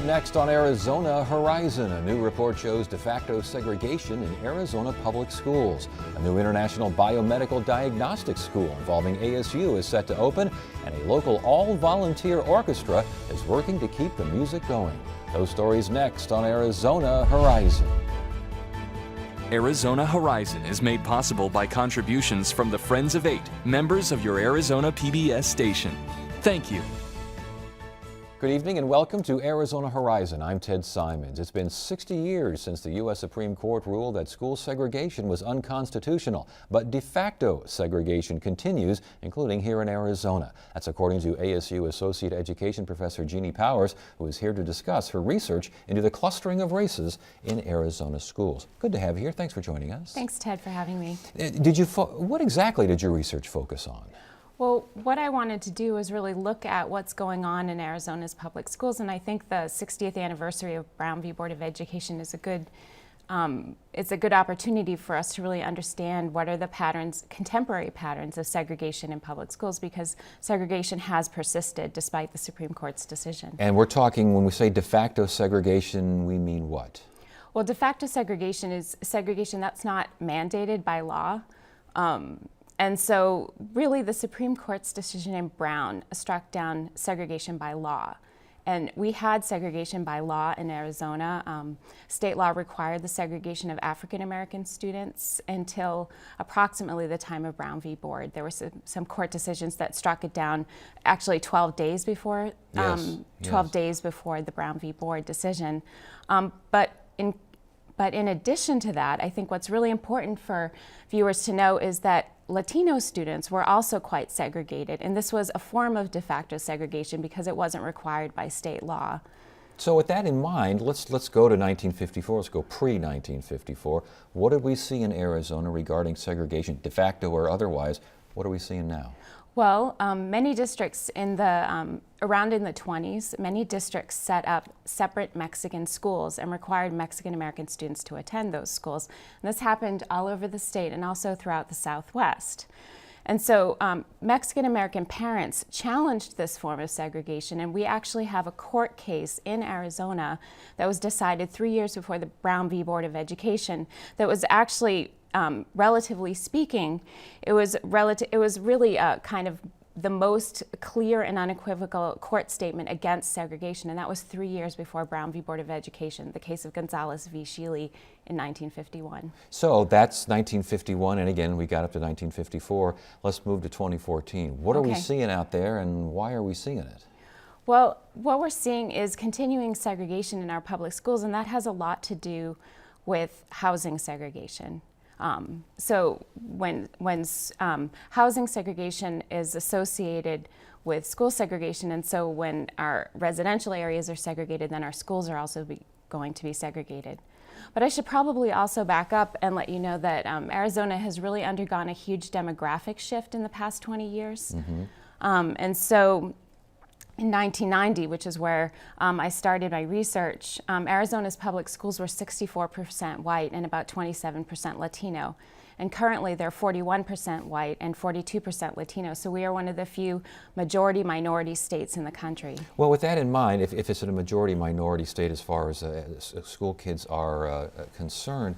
next on Arizona Horizon. A new report shows de facto segregation in Arizona public schools. A new international biomedical diagnostics school involving ASU is set to open, and a local all-volunteer orchestra is working to keep the music going. Those stories next on Arizona Horizon. Arizona Horizon is made possible by contributions from the Friends of Eight, members of your Arizona PBS station. Thank you. Good evening and welcome to Arizona Horizon. I'm Ted Simons. It's been 60 years since the U.S. Supreme Court ruled that school segregation was unconstitutional, but de facto segregation continues, including here in Arizona. That's according to ASU Associate Education Professor Jeannie Powers, who is here to discuss her research into the clustering of races in Arizona schools. Good to have you here. Thanks for joining us. Thanks, Ted, for having me. What exactly did your research focus on? Well, what I wanted to do was really look at what's going on in Arizona's public schools, and I think the 60th anniversary of Brown v. Board of Education is a good opportunity for us to really understand what are the contemporary patterns of segregation in public schools, because segregation has persisted despite the Supreme Court's decision. And we're talking, when we say de facto segregation, we mean what? Well, de facto segregation is segregation that's not mandated by law. And so really the Supreme Court's decision in Brown struck down segregation by law. And we had segregation by law in Arizona. State law required the segregation of African American students until approximately the time of Brown v. Board. There were some court decisions that struck it down actually 12 days before, 12 days before the Brown v. Board decision. But in addition to that, I think what's really important for viewers to know is that Latino students were also quite segregated, and this was a form of de facto segregation because it wasn't required by state law. So with that in mind, let's go to 1954, let's go pre-1954. What did we see in Arizona regarding segregation, de facto or otherwise? What are we seeing now? Well, many districts around in the 20s, many districts set up separate Mexican schools and required Mexican American students to attend those schools. And this happened all over the state and also throughout the Southwest. And so Mexican American parents challenged this form of segregation, and we actually have a court case in Arizona that was decided 3 years before the Brown v. Board of Education that was actually relatively speaking, it was really kind of the most clear and unequivocal court statement against segregation, and that was 3 years before Brown v. Board of Education, the case of Gonzalez v. Sheely in 1951. So that's 1951, and again, we got up to 1954. Let's move to 2014. What are we seeing out there, and why are we seeing it? Well, what we're seeing is continuing segregation in our public schools, and that has a lot to do with housing segregation. So when housing segregation is associated with school segregation, and so when our residential areas are segregated, then our schools are also going to be segregated. But I should probably also back up and let you know that Arizona has really undergone a huge demographic shift in the past 20 years. Mm-hmm. And so in 1990, which is where I started my research, Arizona's public schools were 64% white and about 27% Latino. And currently they're 41% white and 42% Latino. So we are one of the few majority-minority states in the country. Well, with that in mind, if it's a majority-minority state as far as school kids are concerned,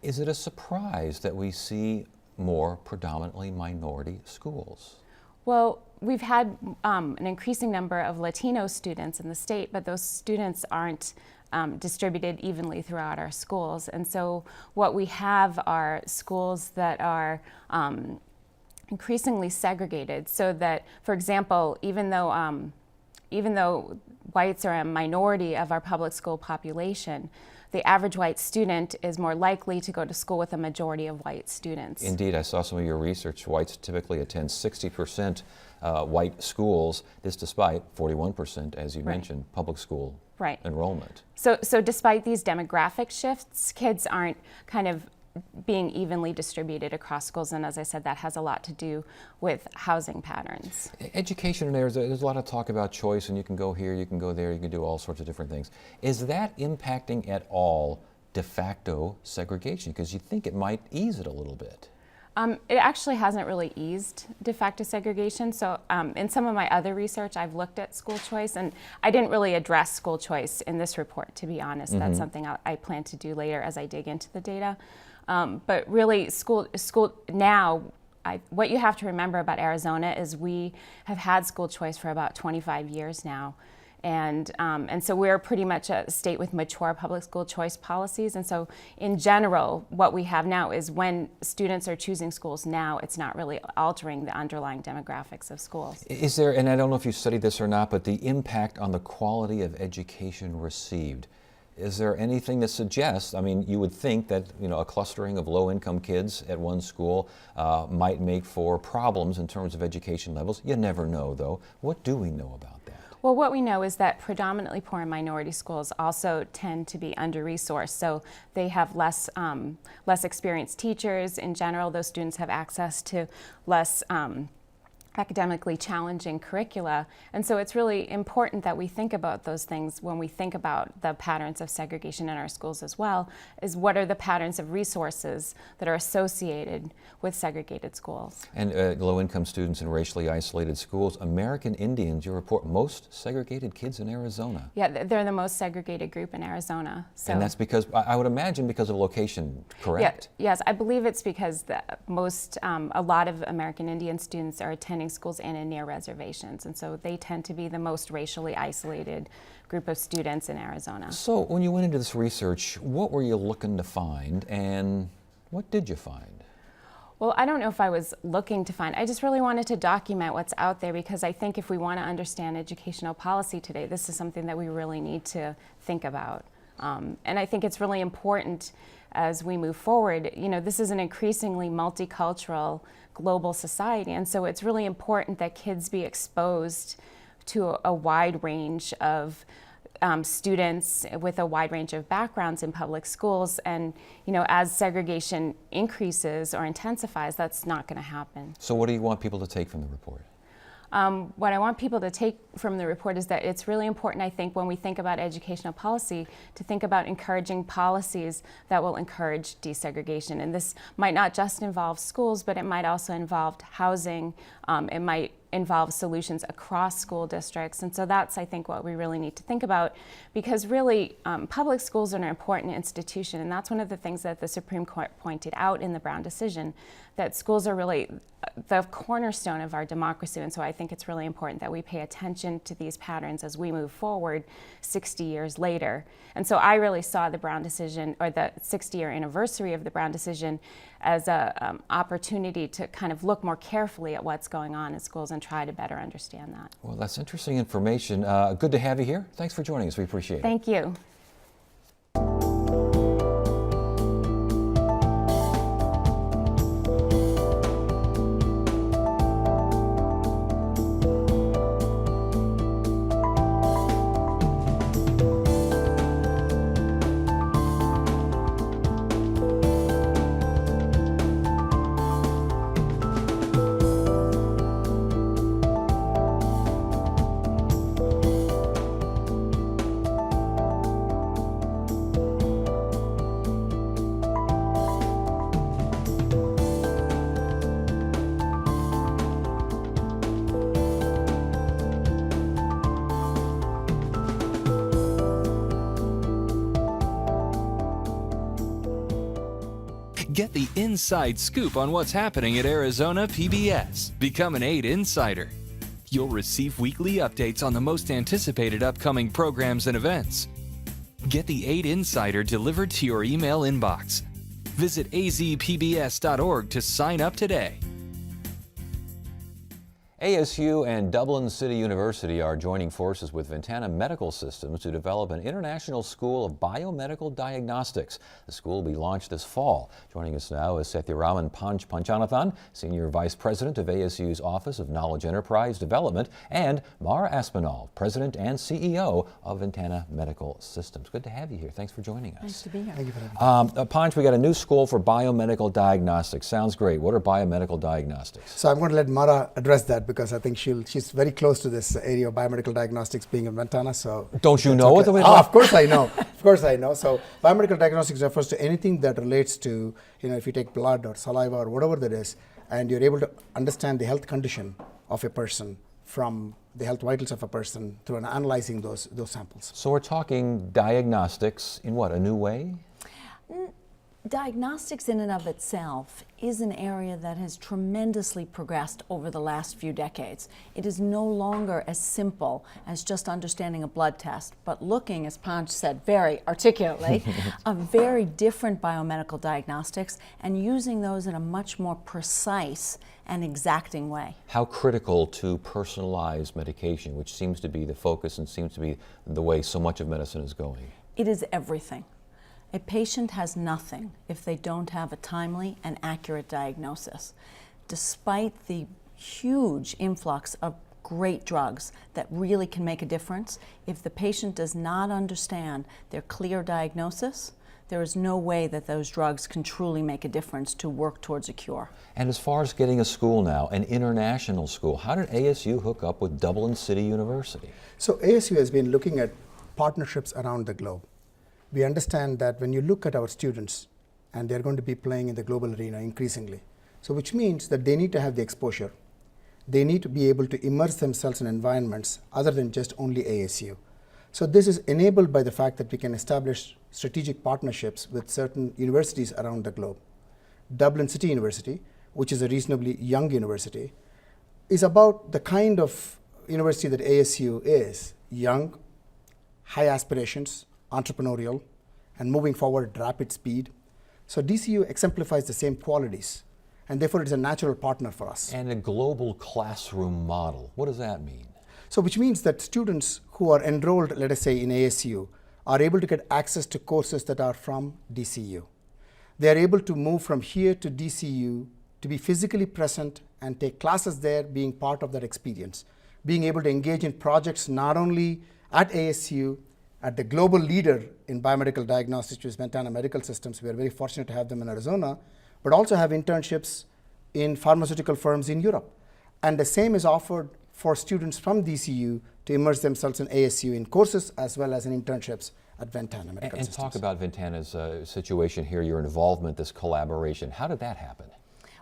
is it a surprise that we see more predominantly minority schools? Well, we've had an increasing number of Latino students in the state, but those students aren't distributed evenly throughout our schools. And so what we have are schools that are increasingly segregated, so that, for example, even though whites are a minority of our public school population, the average white student is more likely to go to school with a majority of white students. Indeed, I saw some of your research. Whites typically attend 60% white schools, this despite 41%, as you mentioned, public school enrollment. So despite these demographic shifts, kids aren't kind of being evenly distributed across schools, and as I said, that has a lot to do with housing patterns. Education in Arizona, there's a lot of talk about choice, and you can go here, you can go there, you can do all sorts of different things. Is that impacting at all de facto segregation? Because you think it might ease it a little bit. It actually hasn't really eased de facto segregation. So in some of my other research, I've looked at school choice, and I didn't really address school choice in this report, to be honest. That's something I plan to do later as I dig into the data. But really, school now, what you have to remember about Arizona is we have had school choice for about 25 years now. And so we're pretty much a state with mature public school choice policies. And so in general, what we have now is when students are choosing schools now, it's not really altering the underlying demographics of schools. Is there, and I don't know if you studied this or not, but the impact on the quality of education received, is there anything that suggests, I mean, you would think that, you know, a clustering of low-income kids at one school might make for problems in terms of education levels. You never know, though. What do we know about that? Well, what we know is that predominantly poor and minority schools also tend to be under-resourced, so they have less experienced teachers. In general, those students have access to less academically challenging curricula, and so it's really important that we think about those things when we think about the patterns of segregation in our schools as well, is what are the patterns of resources that are associated with segregated schools. And low-income students in racially isolated schools, American Indians, you report most segregated kids in Arizona. Yeah, they're the most segregated group in Arizona. So. And that's because, I would imagine, because of location, correct? Yeah, yes, I believe it's because a lot of American Indian students are attending schools in and near reservations, and so they tend to be the most racially isolated group of students in Arizona. So when you went into this research, what were you looking to find, and what did you find? Well, I don't know if I was looking to find. I just really wanted to document what's out there, because I think if we want to understand educational policy today, this is something that we really need to think about. And I think it's really important as we move forward. You know, this is an increasingly multicultural global society, and so it's really important that kids be exposed to a wide range of students with a wide range of backgrounds in public schools. And you know, as segregation increases or intensifies, that's not going to happen. So what do you want people to take from the report? What I want people to take from the report is that it's really important, I think, when we think about educational policy, to think about encouraging policies that will encourage desegregation. And this might not just involve schools, but it might also involve housing. It might involve solutions across school districts. And so that's, I think, what we really need to think about, because really public schools are an important institution, and that's one of the things that the Supreme Court pointed out in the Brown decision, that schools are really the cornerstone of our democracy. And so I think it's really important that we pay attention to these patterns as we move forward 60 years later. And so I really saw the Brown decision, or the 60-year anniversary of the Brown decision, as an opportunity to kind of look more carefully at what's going on in schools and try to better understand that. Well, that's interesting information. Good to have you here. Thanks for joining us. We appreciate it. Thank you. Get the inside scoop on what's happening at Arizona PBS. Become an 8 Insider. You'll receive weekly updates on the most anticipated upcoming programs and events. Get the 8 Insider delivered to your email inbox. Visit azpbs.org to sign up today. ASU and Dublin City University are joining forces with Ventana Medical Systems to develop an international school of biomedical diagnostics. The school will be launched this fall. Joining us now is Setyaraman Panchanathan, Senior Vice President of ASU's Office of Knowledge Enterprise Development, and Mara Aspinall, President and CEO of Ventana Medical Systems. Good to have you here. Thanks for joining us. Nice to be here. Thank you for having me. Panch, we got a new school for biomedical diagnostics. Sounds great. What are biomedical diagnostics? So I'm going to let Mara address that. because I think she's very close to this area of biomedical diagnostics being in Ventana. So Don't you that's know okay. it? Of course I know. Of course I know. So biomedical diagnostics refers to anything that relates to, if you take blood or saliva or whatever that is, and you're able to understand the health condition of a person from the health vitals of a person through analyzing those samples. So we're talking diagnostics in what, a new way? Diagnostics in and of itself is an area that has tremendously progressed over the last few decades. It is no longer as simple as just understanding a blood test, but looking, as Panch said very articulately, of very different biomedical diagnostics and using those in a much more precise and exacting way. How critical to personalized medication, which seems to be the focus and seems to be the way so much of medicine is going? It is everything. A patient has nothing if they don't have a timely and accurate diagnosis. Despite the huge influx of great drugs that really can make a difference, if the patient does not understand their clear diagnosis, there is no way that those drugs can truly make a difference to work towards a cure. And as far as getting a school now, an international school, how did ASU hook up with Dublin City University? So ASU has been looking at partnerships around the globe. We understand that when you look at our students, and they're going to be playing in the global arena increasingly, so which means that they need to have the exposure. They need to be able to immerse themselves in environments other than just only ASU. So this is enabled by the fact that we can establish strategic partnerships with certain universities around the globe. Dublin City University, which is a reasonably young university, is about the kind of university that ASU is: young, high aspirations, entrepreneurial, and moving forward at rapid speed. So DCU exemplifies the same qualities, and therefore it's a natural partner for us. And a global classroom model. What does that mean? So which means that students who are enrolled, let us say in ASU, are able to get access to courses that are from DCU. They are able to move from here to DCU to be physically present and take classes there, being part of that experience, being able to engage in projects not only at ASU, at the global leader in biomedical diagnostics, which is Ventana Medical Systems. We are very fortunate to have them in Arizona, but also have internships in pharmaceutical firms in Europe. And the same is offered for students from DCU to immerse themselves in ASU in courses as well as in internships at Ventana Medical And Systems. talk about Ventana's situation here, your involvement, this collaboration. How did that happen?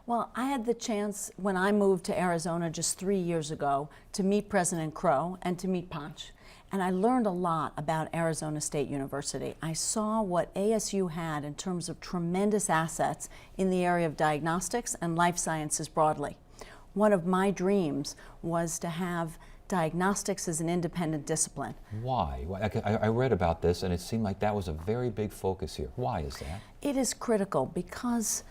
Well, I had the chance when I moved to Arizona just 3 years ago to meet President Crow and to meet Panch. And I learned a lot about Arizona State University. I saw what ASU had in terms of tremendous assets in the area of diagnostics and life sciences broadly. One of my dreams was to have diagnostics as an independent discipline. Why? I read about this and it seemed like that was a very big focus here. Why is that? It is critical because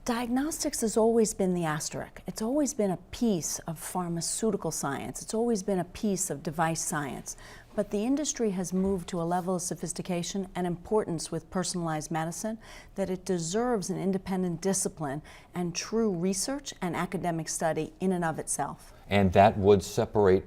diagnostics has always been the asterisk. It's always been a piece of pharmaceutical science. It's always been a piece of device science. But the industry has moved to a level of sophistication and importance with personalized medicine that it deserves an independent discipline and true research and academic study in and of itself. And that would separate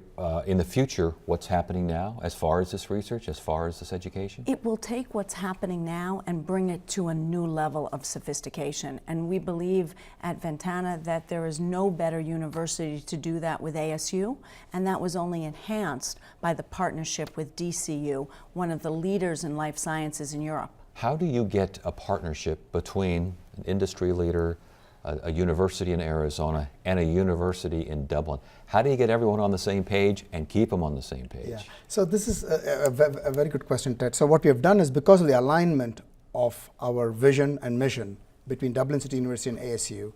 in the future what's happening now as far as this research, as far as this education? It will take what's happening now and bring it to a new level of sophistication. And we believe at Ventana that there is no better university to do that with ASU, and that was only enhanced by the partnership with DCU, one of the leaders in life sciences in Europe. How do you get a partnership between an industry leader, a university in Arizona, and a university in Dublin? How do you get everyone on the same page and keep them on the same page? Yeah. So this is a very good question, Ted. So what we have done is, because of the alignment of our vision and mission between Dublin City University and ASU,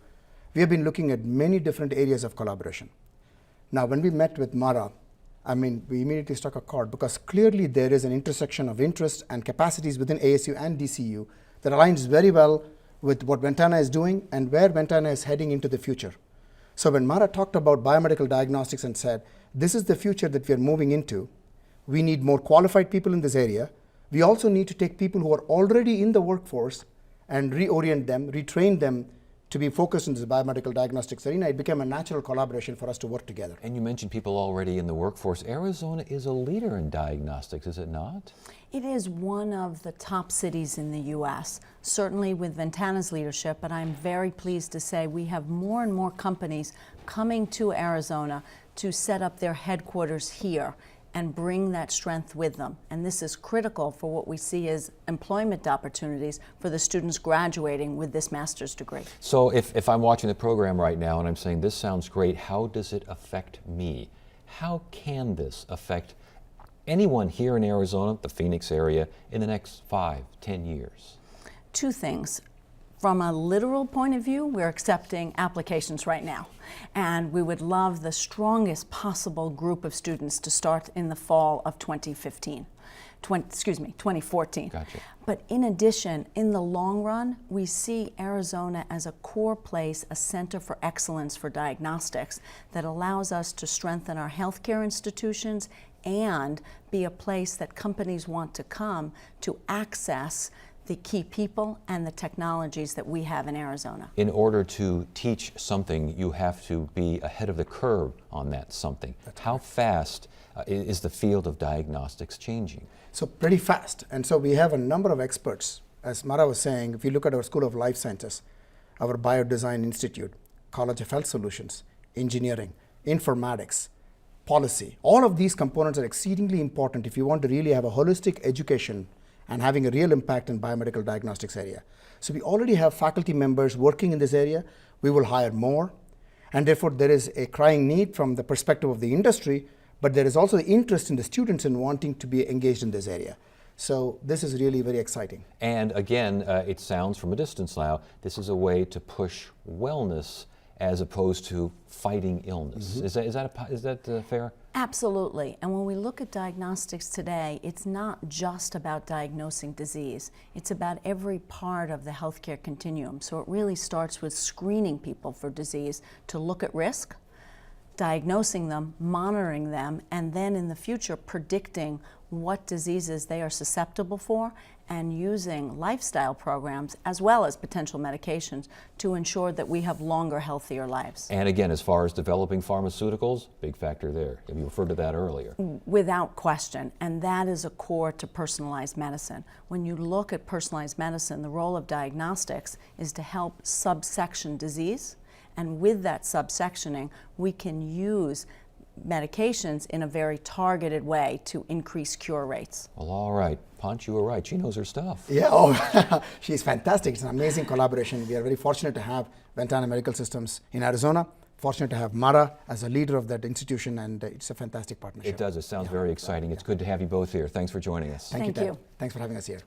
we have been looking at many different areas of collaboration. Now, when we met with Mara, we immediately struck a chord because clearly there is an intersection of interest and capacities within ASU and DCU that aligns very well with what Ventana is doing and where Ventana is heading into the future. So when Mara talked about biomedical diagnostics and said, this is the future that we are moving into, we need more qualified people in this area. We also need to take people who are already in the workforce and reorient them, retrain them to be focused in this biomedical diagnostics arena, it became a natural collaboration for us to work together. And you mentioned people already in the workforce. Arizona is a leader in diagnostics, is it not? It is one of the top cities in the U.S., certainly with Ventana's leadership, but I'm very pleased to say we have more and more companies coming to Arizona to set up their headquarters here and bring that strength with them. And this is critical for what we see as employment opportunities for the students graduating with this master's degree. So if I'm watching the program right now and I'm saying, this sounds great, how does it affect me? How can this affect anyone here in Arizona, the Phoenix area, in the next 5, 10 years? Two things. From a literal point of view, we're accepting applications right now. And we would love the strongest possible group of students to start in the fall of 2014. Gotcha. But in addition, in the long run, we see Arizona as a core place, a center for excellence for diagnostics that allows us to strengthen our healthcare institutions and be a place that companies want to come to access the key people and the technologies that we have in Arizona. In order to teach something, you have to be ahead of the curve on that something. How fast is the field of diagnostics changing? So pretty fast. And so we have a number of experts. As Mara was saying, if you look at our School of Life Sciences, our Biodesign Institute, College of Health Solutions, engineering, informatics, policy, all of these components are exceedingly important if you want to really have a holistic education and having a real impact in biomedical diagnostics area. So we already have faculty members working in this area. We will hire more. And therefore, there is a crying need from the perspective of the industry, but there is also interest in the students in wanting to be engaged in this area. So this is really very exciting. And again, it sounds from a distance now, this is a way to push wellness as opposed to fighting illness. Mm-hmm. Is that fair? Absolutely. And when we look at diagnostics today, it's not just about diagnosing disease. It's about every part of the healthcare continuum. So it really starts with screening people for disease to look at risk, diagnosing them, monitoring them, and then in the future predicting what diseases they are susceptible for and using lifestyle programs as well as potential medications to ensure that we have longer, healthier lives. And again, as far as developing pharmaceuticals, big factor there. You referred to that earlier. Without question, and that is a core to personalized medicine. When you look at personalized medicine, the role of diagnostics is to help subsection disease, and with that subsectioning, we can use medications in a very targeted way to increase cure rates. Well, all right. Panch, you were right. She knows her stuff. Yeah, oh, she's fantastic. It's an amazing collaboration. We are very fortunate to have Ventana Medical Systems in Arizona, fortunate to have Mara as a leader of that institution, and it's a fantastic partnership. It does. It sounds very exciting. It's good to have you both here. Thanks for joining us. Thank you, Thank Ted. you. Thanks for having us here.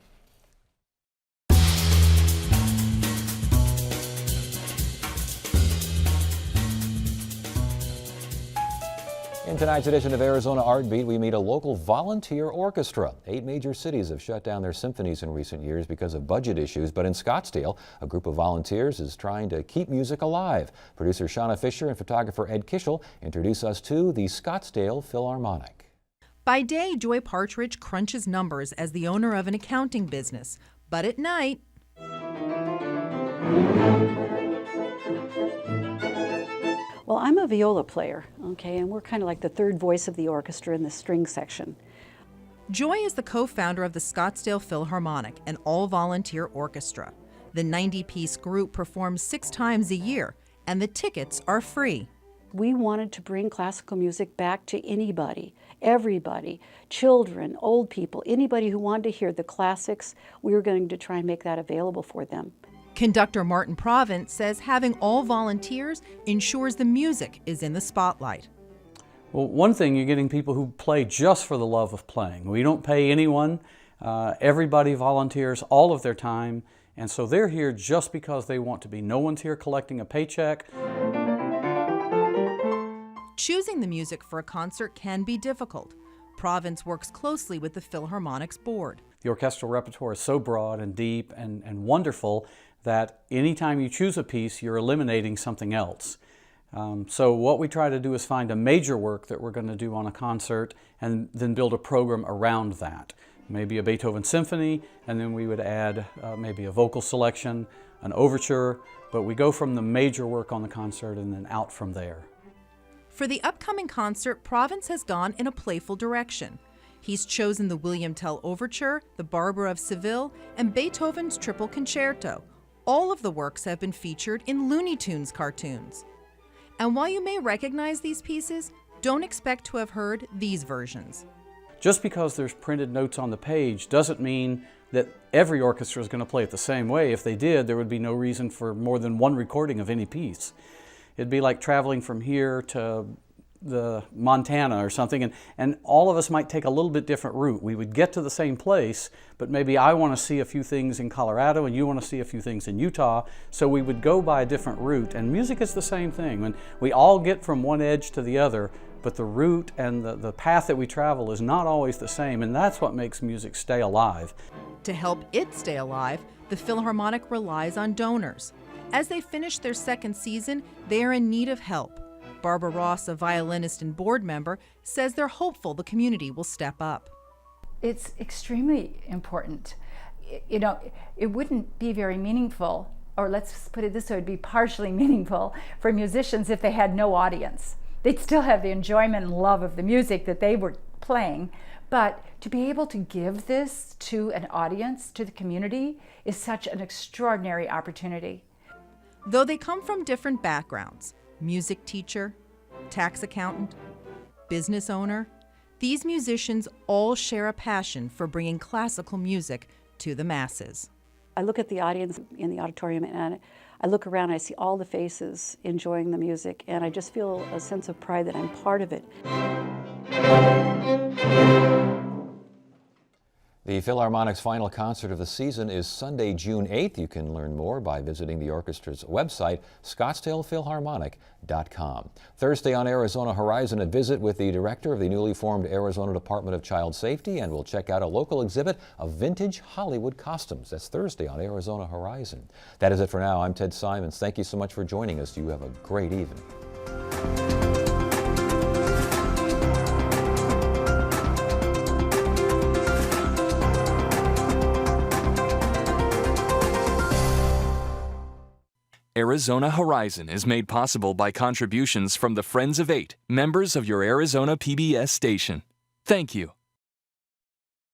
In tonight's edition of Arizona Art Beat, we meet a local volunteer orchestra. 8 major cities have shut down their symphonies in recent years because of budget issues, but in Scottsdale, a group of volunteers is trying to keep music alive. Producer Shauna Fisher and photographer Ed Kishel introduce us to the Scottsdale Philharmonic. By day, Joy Partridge crunches numbers as the owner of an accounting business, but at night, Well, I'm a viola player, okay, and we're kind of like the third voice of the orchestra in the string section. Joy is the co-founder of the Scottsdale Philharmonic, an all-volunteer orchestra. The 90-piece group performs 6 times a year, and the tickets are free. We wanted to bring classical music back to anybody, everybody, children, old people, anybody who wanted to hear the classics. We were going to try and make that available for them. Conductor Martin Provence says having all volunteers ensures the music is in the spotlight. Well, one thing, you're getting people who play just for the love of playing. We don't pay anyone. Everybody volunteers all of their time, and so they're here just because they want to be. No one's here collecting a paycheck. Choosing the music for a concert can be difficult. Provence works closely with the Philharmonic's board. The orchestral repertoire is so broad and deep and wonderful that anytime you choose a piece, you're eliminating something else. So what we try to do is find a major work that we're going to do on a concert and then build a program around that. Maybe a Beethoven symphony, and then we would add maybe a vocal selection, an overture, but we go from the major work on the concert and then out from there. For the upcoming concert, Province has gone in a playful direction. He's chosen the William Tell Overture, the Barber of Seville, and Beethoven's Triple Concerto. All of the works have been featured in Looney Tunes cartoons. And while you may recognize these pieces, don't expect to have heard these versions. Just because there's printed notes on the page doesn't mean that every orchestra is going to play it the same way. If they did, there would be no reason for more than one recording of any piece. It'd be like traveling from here to the Montana or something, and all of us might take a little bit different route. We would get to the same place, but maybe I want to see a few things in Colorado and you want to see a few things in Utah, so we would go by a different route. And music is the same thing. When we all get from one edge to the other, but the route and the path that we travel is not always the same, and that's what makes music stay alive. To help it stay alive, the Philharmonic relies on donors. As they finish their second season, they are in need of help. Barbara Ross, a violinist and board member, says they're hopeful the community will step up. It's extremely important. You know, it wouldn't be very meaningful, or let's put it this way, it would be partially meaningful for musicians if they had no audience. They'd still have the enjoyment and love of the music that they were playing, but to be able to give this to an audience, to the community, is such an extraordinary opportunity. Though they come from different backgrounds, music teacher, tax accountant, business owner, these musicians all share a passion for bringing classical music to the masses. I look at the audience in the auditorium and I look around, I see all the faces enjoying the music, and I just feel a sense of pride that I'm part of it. The Philharmonic's final concert of the season is Sunday, June 8th. You can learn more by visiting the orchestra's website, scottsdalephilharmonic.com. Thursday on Arizona Horizon, a visit with the director of the newly formed Arizona Department of Child Safety, and we'll check out a local exhibit of vintage Hollywood costumes. That's Thursday on Arizona Horizon. That is it for now. I'm Ted Simons. Thank you so much for joining us. You have a great evening. Arizona Horizon is made possible by contributions from the Friends of Eight, members of your Arizona PBS station. Thank you.